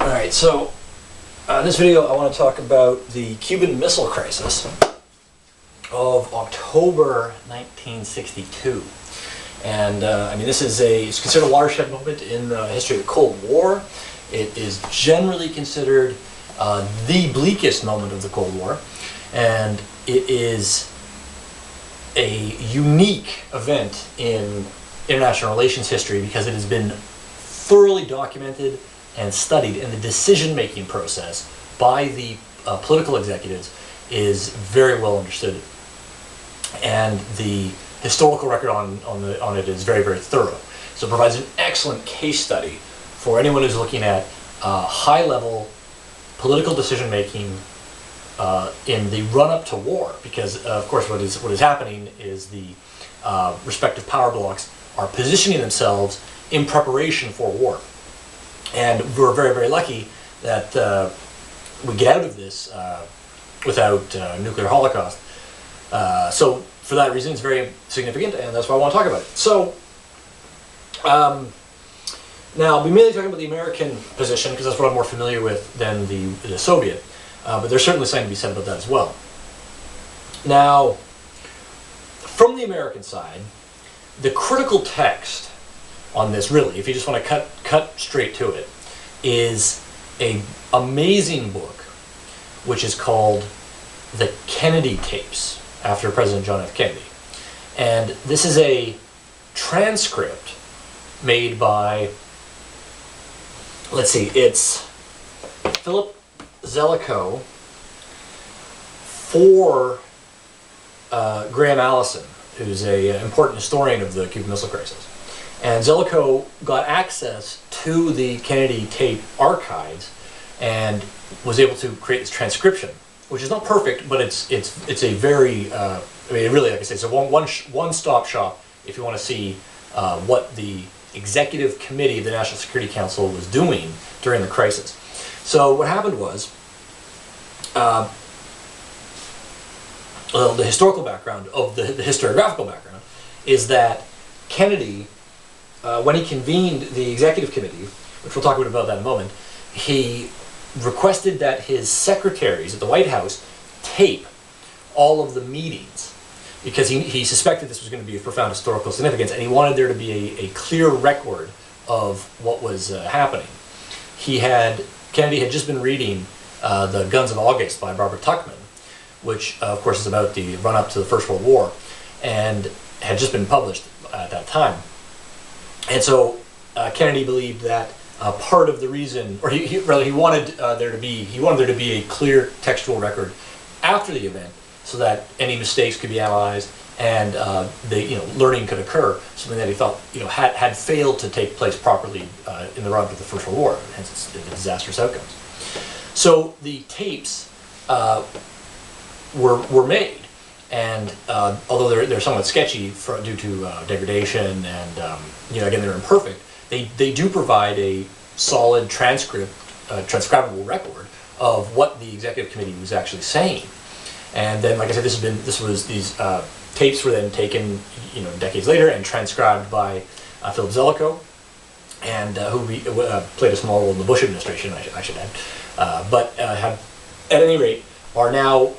Alright, so in this video I want to talk about the Cuban Missile Crisis of October 1962. And I mean, this is it's considered a watershed moment in the history of the Cold War. It is generally considered the bleakest moment of the Cold War, and it is a unique event in international relations history because it has been thoroughly documented and studied, and the decision-making process by the political executives is very well understood, and the historical record on it is very, very thorough. So it provides an excellent case study for anyone who's looking at high-level political decision-making in the run-up to war, because of course what is happening is the respective power blocs are positioning themselves in preparation for war. And we're very, very lucky that we get out of this without nuclear holocaust. So for that reason, it's very significant, and that's why I want to talk about it. So now I'll be mainly talking about the American position because that's what I'm more familiar with than the Soviet. But there's certainly something to be said about that as well. Now, from the American side, the critical text on this, really, if you just want to cut straight to it, is an amazing book which is called The Kennedy Tapes, after President John F. Kennedy. And this is a transcript made by, let's see, it's Philip Zelikow for Graham Allison, who's an important historian of the Cuban Missile Crisis. And Zelikow got access to the Kennedy tape archives and was able to create this transcription, which is not perfect, but it's a very I mean, really, like I say, it's a one-stop shop if you want to see what the Executive Committee of the National Security Council was doing during the crisis. So what happened was, the historical background of the historiographical background is that Kennedy, when he convened the Executive Committee, which we'll talk a bit about that in a moment, he requested that his secretaries at the White House tape all of the meetings because he suspected this was going to be of profound historical significance, and he wanted there to be a clear record of what was happening. Kennedy had just been reading The Guns of August by Barbara Tuchman, which of course is about the run-up to the First World War, and had just been published at that time. And so Kennedy believed that part of the reason, or he wanted there to be a clear textual record after the event, so that any mistakes could be analyzed and learning could occur. Something that he thought had failed to take place properly in the run-up to the First World War, hence the disastrous outcomes. So the tapes were made. And although they're somewhat sketchy due to degradation and again, they're imperfect, they do provide a solid transcribable record of what the Executive Committee was actually saying. And then, like I said, these tapes were then taken decades later and transcribed by Philip Zelikow, and who played a small role in the Bush administration, I should add, but have at any rate are now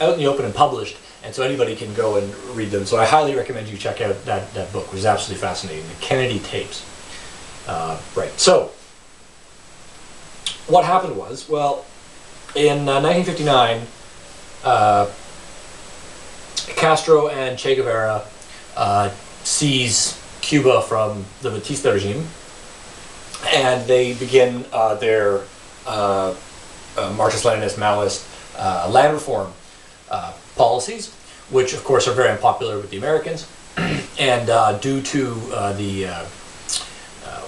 out in the open and published. And so anybody can go and read them. So I highly recommend you check out that book, which is absolutely fascinating, The Kennedy Tapes. Right, so what happened was, well, in 1959, Castro and Che Guevara seize Cuba from the Batista regime, and they begin their Marxist-Leninist, Maoist land reform policies, which of course are very unpopular with the Americans, and due to the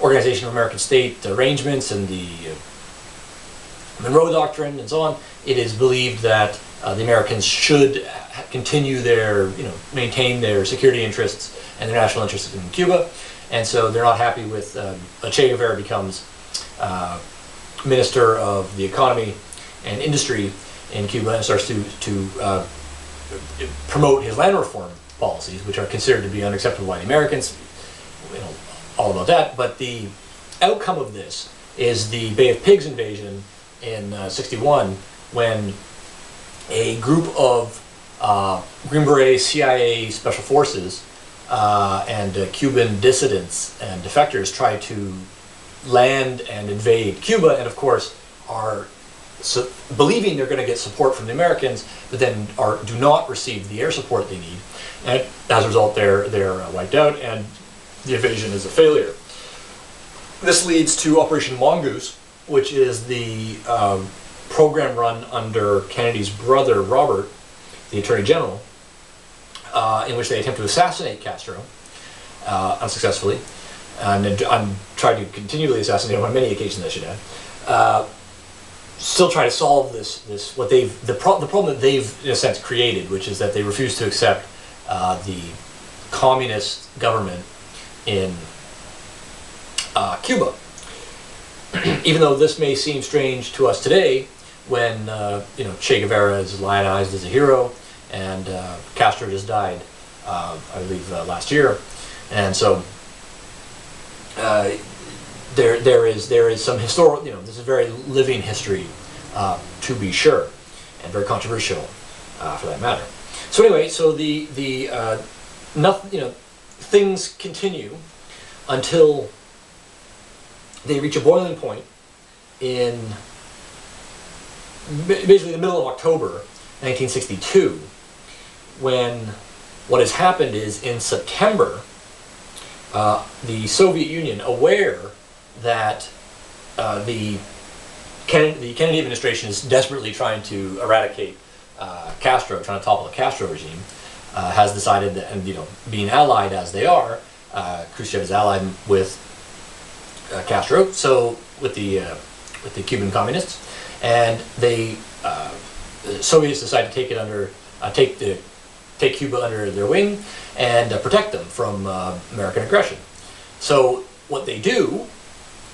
Organization of American State arrangements and the Monroe Doctrine and so on, it is believed that the Americans should continue maintain their security interests and their national interests in Cuba, and so they're not happy with Che Guevara becomes Minister of the Economy and Industry in Cuba and starts to promote his land reform policies, which are considered to be unacceptable by the Americans. All about that. But the outcome of this is the Bay of Pigs invasion in '61, when a group of Green Beret CIA special forces and Cuban dissidents and defectors try to land and invade Cuba, and of course are believing they're going to get support from the Americans, but then do not receive the air support they need, and as a result they're wiped out, and the invasion is a failure. This leads to Operation Mongoose, which is the program run under Kennedy's brother Robert, the Attorney General, in which they attempt to assassinate Castro unsuccessfully, and tried to continually assassinate him on many occasions, I should add. Still try to solve the problem that they've in a sense created, which is that they refuse to accept the communist government in Cuba. Even though this may seem strange to us today, when Che Guevara is lionized as a hero, and Castro just died, I believe last year, and so there is some historical, this is very living history, to be sure, and very controversial for that matter. So anyway, so things continue until they reach a boiling point in basically the middle of October 1962, when what has happened is in September, the Soviet Union, aware that the Kennedy administration is desperately trying to eradicate Castro, trying to topple the Castro regime, has decided that, and being allied as they are, Khrushchev is allied with Castro, so with the Cuban communists, and the Soviets decide to take it under, take Cuba under their wing and protect them from American aggression. So what they do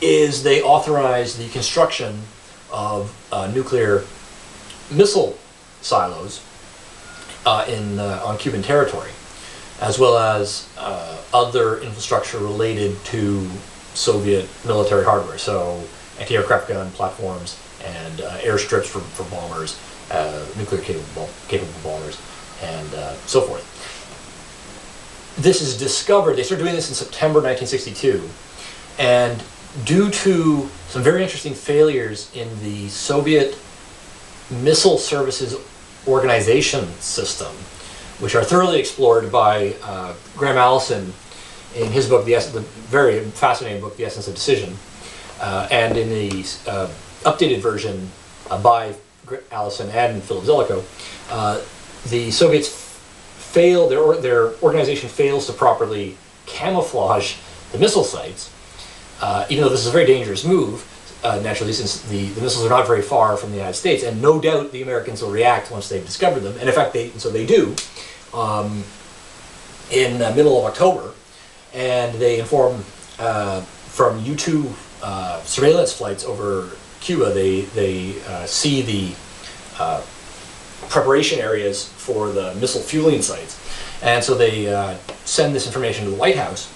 is they authorize the construction of nuclear missile silos on Cuban territory, as well as other infrastructure related to Soviet military hardware, so anti-aircraft gun platforms and airstrips for bombers, nuclear capable bombers, and so forth. This is discovered, they started doing this in September 1962, and due to some very interesting failures in the Soviet Missile Services Organization system, which are thoroughly explored by Graham Allison in his book, the very fascinating book, The Essence of Decision, and in the updated version by Allison and Philip Zelikow, the Soviets fail, their organization fails to properly camouflage the missile sites, even though this is a very dangerous move, naturally, since the missiles are not very far from the United States, and no doubt the Americans will react once they've discovered them, and in fact they do, in the middle of October, and they inform from U-2 surveillance flights over Cuba, they see the preparation areas for the missile fueling sites, and so they send this information to the White House,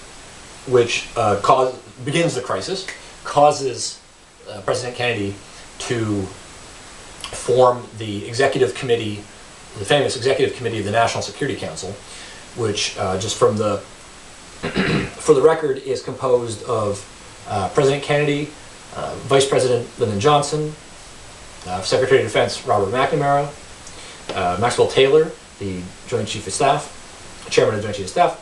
which begins the crisis, causes President Kennedy to form the executive committee, the famous executive committee of the National Security Council, which just from the for the record is composed of President Kennedy, Vice President Lyndon Johnson, Secretary of Defense Robert McNamara, Maxwell Taylor, the Joint Chief of Staff, Chairman of the Joint Chief of Staff,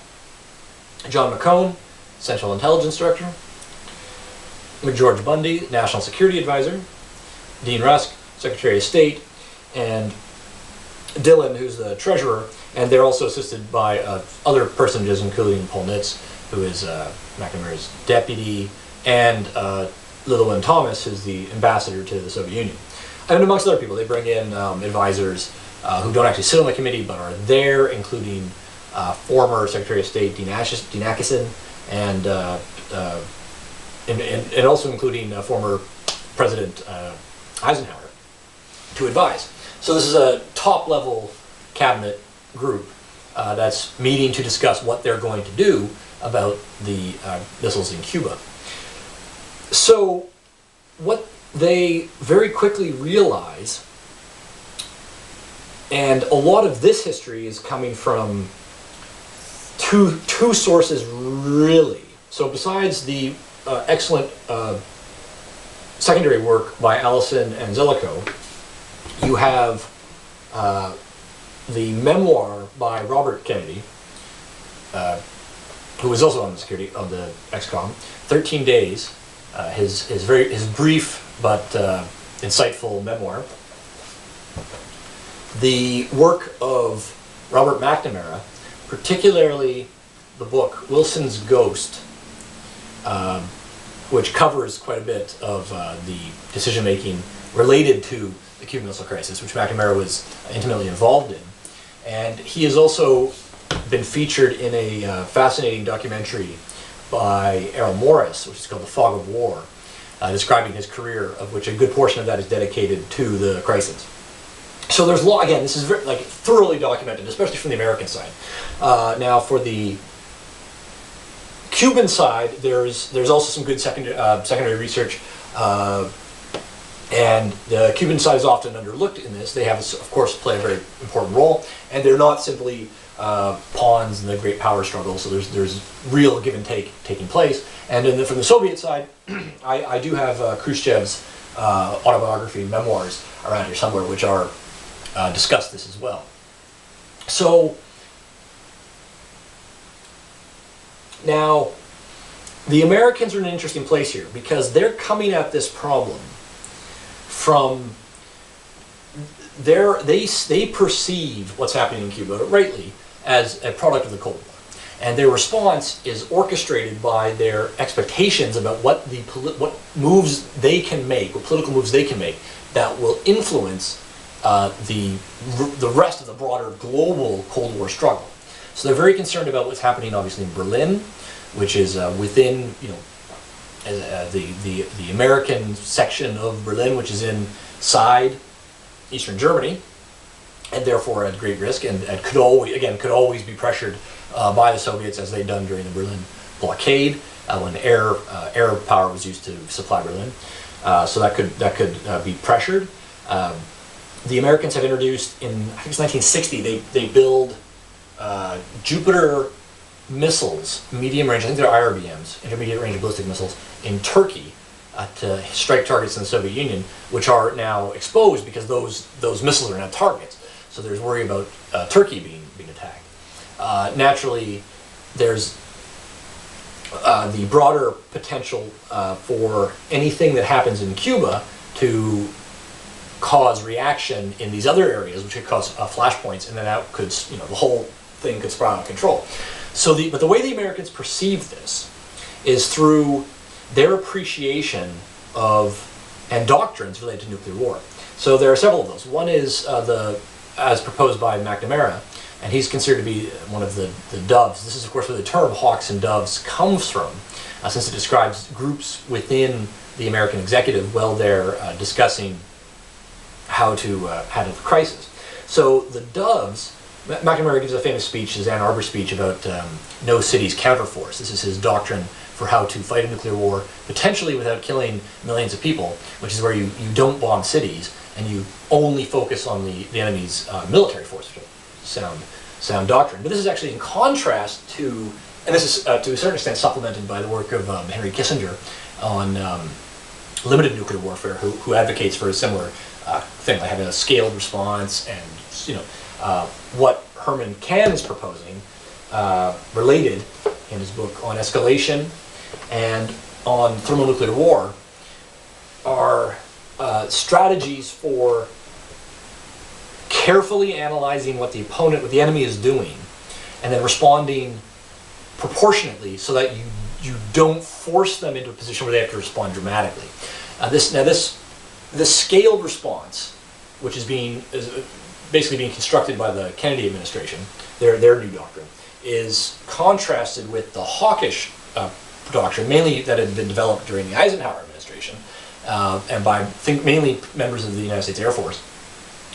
John McCone, Central Intelligence Director, McGeorge Bundy, National Security Advisor, Dean Rusk, Secretary of State, and Dillon, who's the Treasurer, and they're also assisted by other personages, including Paul Nitz, who is McNamara's deputy, and Llewellyn Thomas, who's the ambassador to the Soviet Union. And amongst other people, they bring in advisors who don't actually sit on the committee, but are there, including former Secretary of State Dean Acheson, and also including former President Eisenhower, to advise. So this is a top-level cabinet group that's meeting to discuss what they're going to do about the missiles in Cuba. So what they very quickly realize, and a lot of this history is coming from two sources really. So besides the excellent secondary work by Allison and Zelikow, you have the memoir by Robert Kennedy, who was also on the security of the XCOM, 13 Days, his brief but insightful memoir. The work of Robert McNamara, particularly the book Wilson's Ghost, which covers quite a bit of the decision-making related to the Cuban Missile Crisis, which McNamara was intimately involved in. And he has also been featured in a fascinating documentary by Errol Morris, which is called The Fog of War, describing his career, of which a good portion of that is dedicated to the crisis. So there's again, this is very, thoroughly documented, especially from the American side. Now for the Cuban side, there's also some good secondary research, and the Cuban side is often underlooked in this. They have, of course, play a very important role, and they're not simply pawns in the great power struggle. So there's real give and take taking place. And then from the Soviet side, I do have Khrushchev's autobiography, memoirs around here somewhere, which are discuss this as well. So now the Americans are in an interesting place here because they're coming at this problem from they perceive what's happening in Cuba rightly as a product of the Cold War, and their response is orchestrated by their expectations about what moves they can make, what political moves they can make that will influence the rest of the broader global Cold War struggle. So they're very concerned about what's happening, obviously, in Berlin, which is within, the American section of Berlin, which is inside Eastern Germany, and therefore at great risk, and could always be pressured by the Soviets, as they'd done during the Berlin blockade, when air power was used to supply Berlin. So that could be pressured. The Americans have introduced, in I think it's 1960, they build Jupiter missiles, medium range, I think they're IRBMs, intermediate range ballistic missiles, in Turkey to strike targets in the Soviet Union, which are now exposed because those missiles are now targets. So there's worry about Turkey being attacked. Naturally, there's the broader potential for anything that happens in Cuba to cause reaction in these other areas, which could cause flashpoints, and then that could, the whole thing could spiral out of control. But the way the Americans perceive this is through their appreciation of and doctrines related to nuclear war. So there are several of those. One is as proposed by McNamara, and he's considered to be one of the doves. This is, of course, where the term hawks and doves comes from, since it describes groups within the American executive while they're discussing how to handle the crisis. So the doves, McNamara gives a famous speech, his Ann Arbor speech, about no city's counterforce. This is his doctrine for how to fight a nuclear war, potentially without killing millions of people, which is where you don't bomb cities and you only focus on the enemy's military force, which is sound doctrine. But this is actually in contrast to, and this is to a certain extent supplemented by the work of Henry Kissinger on limited nuclear warfare, who advocates for a similar thing, like having a scaled response, and what Herman Kahn is proposing, related in his book on escalation and on thermonuclear war, are strategies for carefully analyzing what the enemy is doing, and then responding proportionately so that you don't force them into a position where they have to respond dramatically. This scaled response, which is basically being constructed by the Kennedy administration, their new doctrine, is contrasted with the hawkish doctrine, mainly that had been developed during the Eisenhower administration, and by mainly members of the United States Air Force,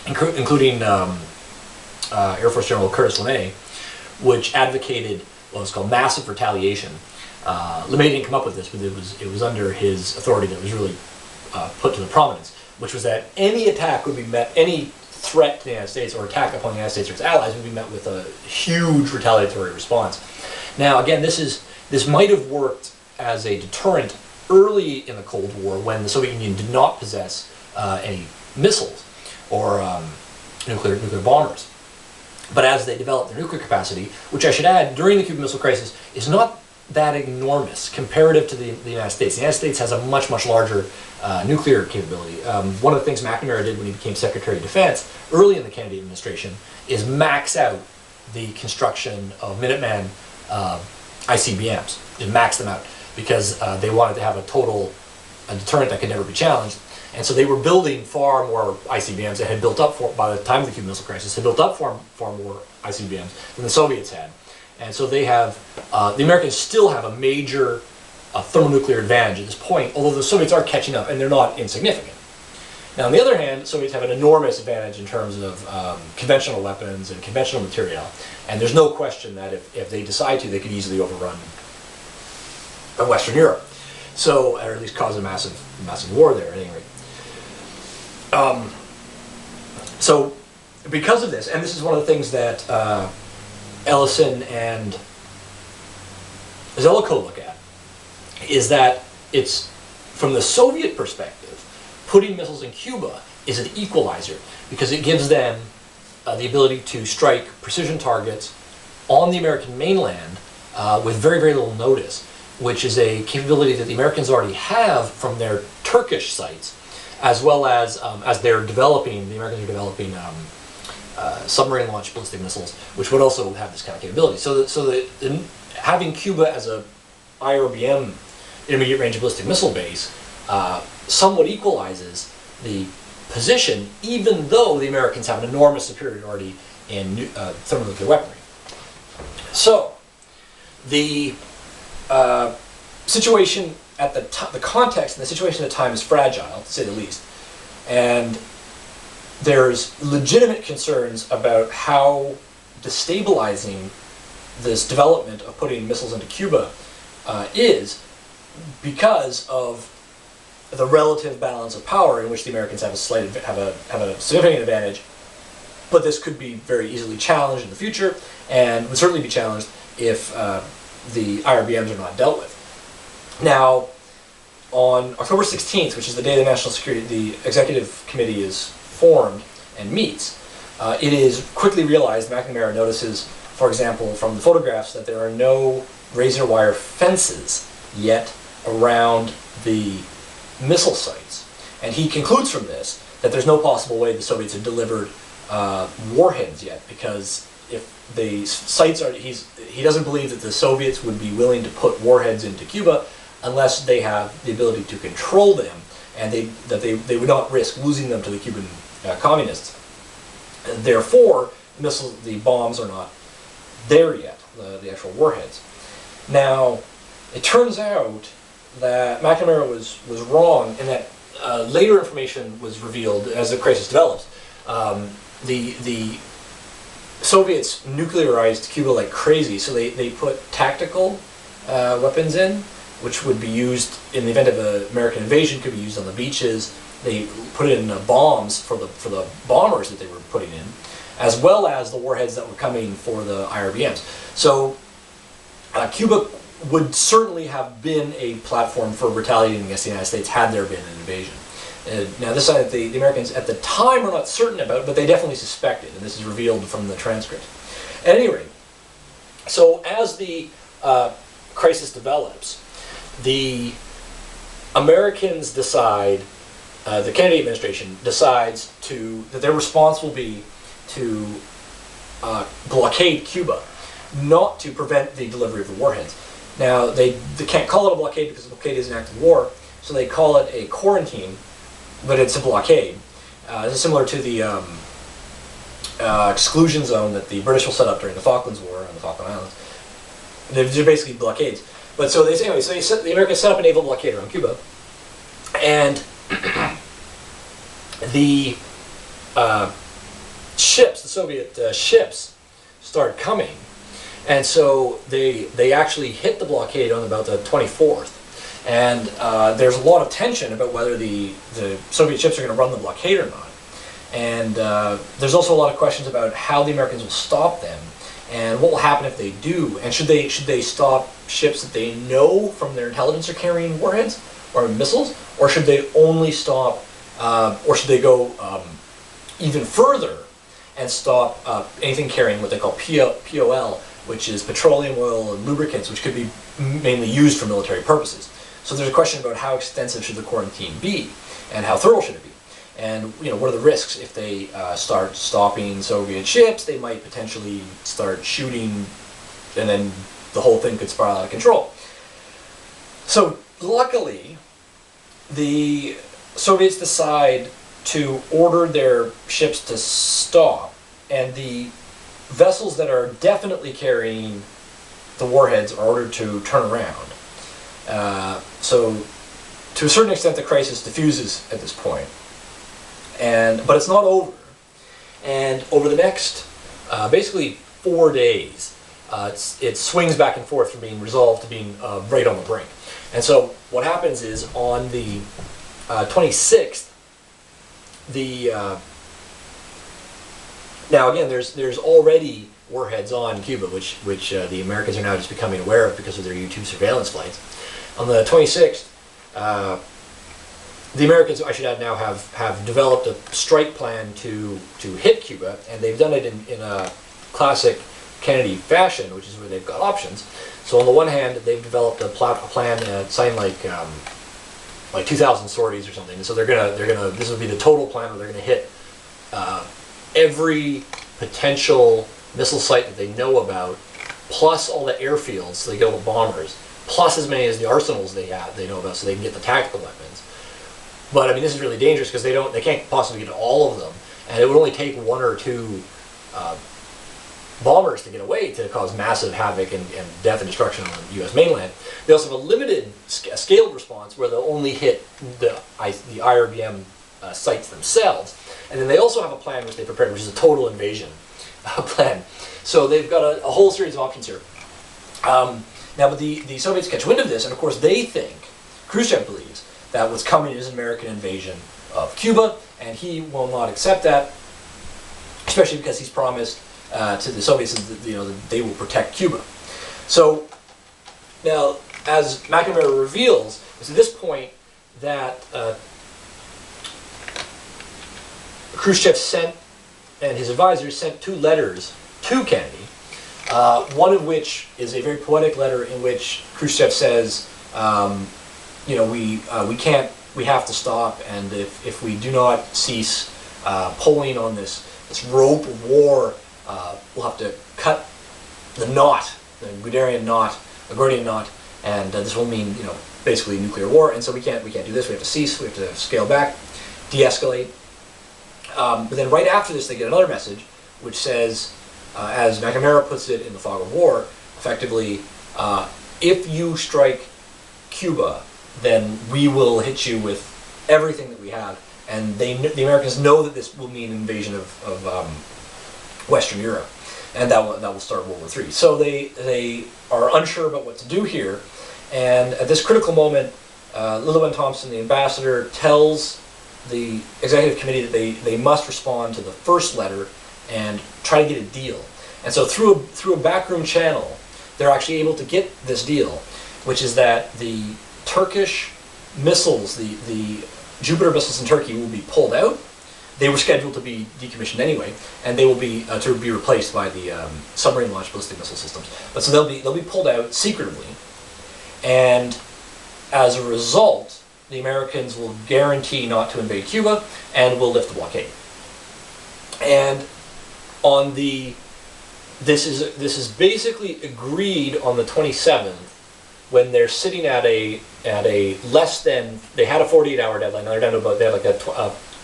including Air Force General Curtis LeMay, which advocated what was called massive retaliation. LeMay didn't come up with this, but it was under his authority that was really put to the prominence, which was that any attack would be met, any threat to the United States or attack upon the United States or its allies would be met with a huge retaliatory response. Now, again, this might have worked as a deterrent early in the Cold War when the Soviet Union did not possess any missiles or nuclear bombers. But as they developed their nuclear capacity, which I should add, during the Cuban Missile Crisis, is not that enormous comparative to the United States. The United States has a much, much larger nuclear capability. One of the things McNamara did when he became Secretary of Defense early in the Kennedy administration is max out the construction of Minuteman ICBMs. It maxed them out because they wanted to have a deterrent that could never be challenged. And so they were building far more ICBMs that had built up by the time of the Cuban Missile Crisis, had built up far more ICBMs than the Soviets had. And so they have, the Americans still have a major thermonuclear advantage at this point, although the Soviets are catching up, and they're not insignificant. Now, on the other hand, the Soviets have an enormous advantage in terms of conventional weapons and conventional material, and there's no question that if they decide to, they could easily overrun Western Europe. So, or at least cause a massive war there, at any rate. So, because of this, and this is one of the things that Ellison and Zelikow look at, is that it's, from the Soviet perspective, putting missiles in Cuba is an equalizer because it gives them the ability to strike precision targets on the American mainland with very, very little notice, which is a capability that the Americans already have from their Turkish sites, as well as they're developing, the Americans are developing submarine-launched ballistic missiles, which would also have this kind of capability. So having Cuba as a IRBM, intermediate range ballistic missile base, somewhat equalizes the position, even though the Americans have an enormous superiority in thermonuclear weaponry. So the situation at the context and the situation at the time is fragile, to say the least, and there's legitimate concerns about how destabilizing this development of putting missiles into Cuba is, because of the relative balance of power in which the Americans have a significant advantage. But this could be very easily challenged in the future, and would certainly be challenged if the IRBMs are not dealt with. Now, on October 16th, which is the day the National Security, the Executive Committee is formed and meets, it is quickly realized, McNamara notices, for example, from the photographs, that there are no razor wire fences yet around the missile sites. And he concludes from this that there's no possible way the Soviets have delivered warheads yet, because if the sites are, he doesn't believe that the Soviets would be willing to put warheads into Cuba unless they have the ability to control them, and that they would not risk losing them to the Cuban communists. And therefore, the bombs are not there yet, the actual warheads. Now, it turns out that McNamara was wrong, in that later information was revealed as the crisis develops. The Soviets nuclearized Cuba like crazy, so they put tactical weapons in, which would be used in the event of an American invasion, could be used on the beaches. They put in bombs for the bombers that they were putting in, as well as the warheads that were coming for the IRBMs. So Cuba would certainly have been a platform for retaliating against the United States had there been an invasion. Now, this side, the Americans at the time are not certain about, but they definitely suspected, and this is revealed from the transcript. At any rate, so as the crisis develops, the Americans decide, the Kennedy administration decides that their response will be to blockade Cuba, not to prevent the delivery of the warheads. Now, they can't call it a blockade because a blockade is an act of war, so they call it a quarantine, but it's a blockade. This is similar to the exclusion zone that the British will set up during the Falklands War on the Falkland Islands. They're basically blockades. But so anyway, so the Americans set up a naval blockade around Cuba, and the ships, the Soviet ships, start coming. And so they actually hit the blockade on about the 24th. And there's a lot of tension about whether the Soviet ships are going to run the blockade or not. And there's also a lot of questions about how the Americans will stop them, and what will happen if they do. And should they stop ships that they know from their intelligence are carrying warheads or missiles, or should they only stop, or should they go even further and stop anything carrying what they call POL, which is petroleum, oil, and lubricants, which could be mainly used for military purposes. So there's a question about how extensive should the quarantine be, and how thorough should it be. And what are the risks if they start stopping Soviet ships? They might potentially start shooting, and then the whole thing could spiral out of control. So luckily, the Soviets decide to order their ships to stop, and the vessels that are definitely carrying the warheads are ordered to turn around. So to a certain extent, the crisis diffuses at this point. But it's not over. And over the next basically 4 days, it swings back and forth from being resolved to being right on the brink. And so what happens is on the 26th, now again, there's already warheads on Cuba, which the Americans are now just becoming aware of because of their U-2 surveillance flights. On the 26th, the Americans, I should add, now have developed a strike plan to hit Cuba, and they've done it in a classic Kennedy fashion, which is where they've got options. So on the one hand, they've developed a plan, something like 2,000 sorties or something. And so this will be the total plan where they're gonna hit every potential missile site that they know about, plus all the airfields, so they get all the bombers, plus as many as the arsenals they know about, so they can get the tactical weapons. But I mean, this is really dangerous because they can't possibly get to all of them, and it would only take 1 or 2 bombers to get away to cause massive havoc and death and destruction on the U.S. mainland. They also have a limited scaled response where they'll only hit the IRBM sites themselves, and then they also have a plan which they prepared, which is a total invasion plan. So they've got a whole series of options here. Now, but the Soviets catch wind of this, and of course they think, Khrushchev believes, that what's coming is an American invasion of Cuba, and he will not accept that, especially because he's promised to the Soviets that they will protect Cuba. So now, as McNamara reveals, it's at this point that Khrushchev sent, and his advisors sent 2 letters to Kennedy, one of which is a very poetic letter in which Khrushchev says, we have to stop, and if we do not cease pulling on this rope of war, we'll have to cut the knot, the Guderian knot, the Gordian knot, and this will mean basically nuclear war. And so we can't do this. We have to cease. We have to scale back, de-escalate. But then right after this, they get another message which says, as McNamara puts it in The Fog of War, effectively, if you strike Cuba, then we will hit you with everything that we have. And the Americans know that this will mean invasion of Western Europe, and that will start World War III. So they are unsure about what to do here, and at this critical moment, Lillian Thompson, the ambassador, tells the executive committee that they must respond to the first letter and try to get a deal. And so through a backroom channel, they're actually able to get this deal, which is that the Turkish missiles, the Jupiter missiles in Turkey, will be pulled out. They were scheduled to be decommissioned anyway, and they will be to be replaced by the submarine-launched ballistic missile systems. But so they'll be pulled out secretively, and as a result, the Americans will guarantee not to invade Cuba and will lift the blockade. And on this is basically agreed on the 27th, when they're sitting at a less than, they had a 48-hour deadline. Now they're down to about,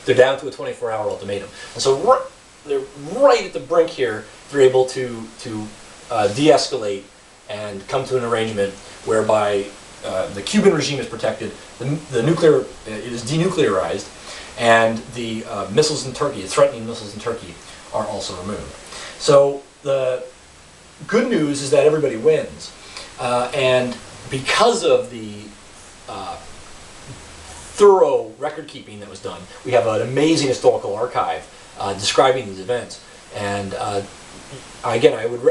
they're down to a 24-hour ultimatum. And so they're right at the brink here. They're able to de-escalate and come to an arrangement whereby the Cuban regime is protected, the nuclear is denuclearized, and the missiles in Turkey, the threatening missiles in Turkey, are also removed. So the good news is that everybody wins, and because of the thorough record keeping that was done. We have an amazing historical archive describing these events, and again, I would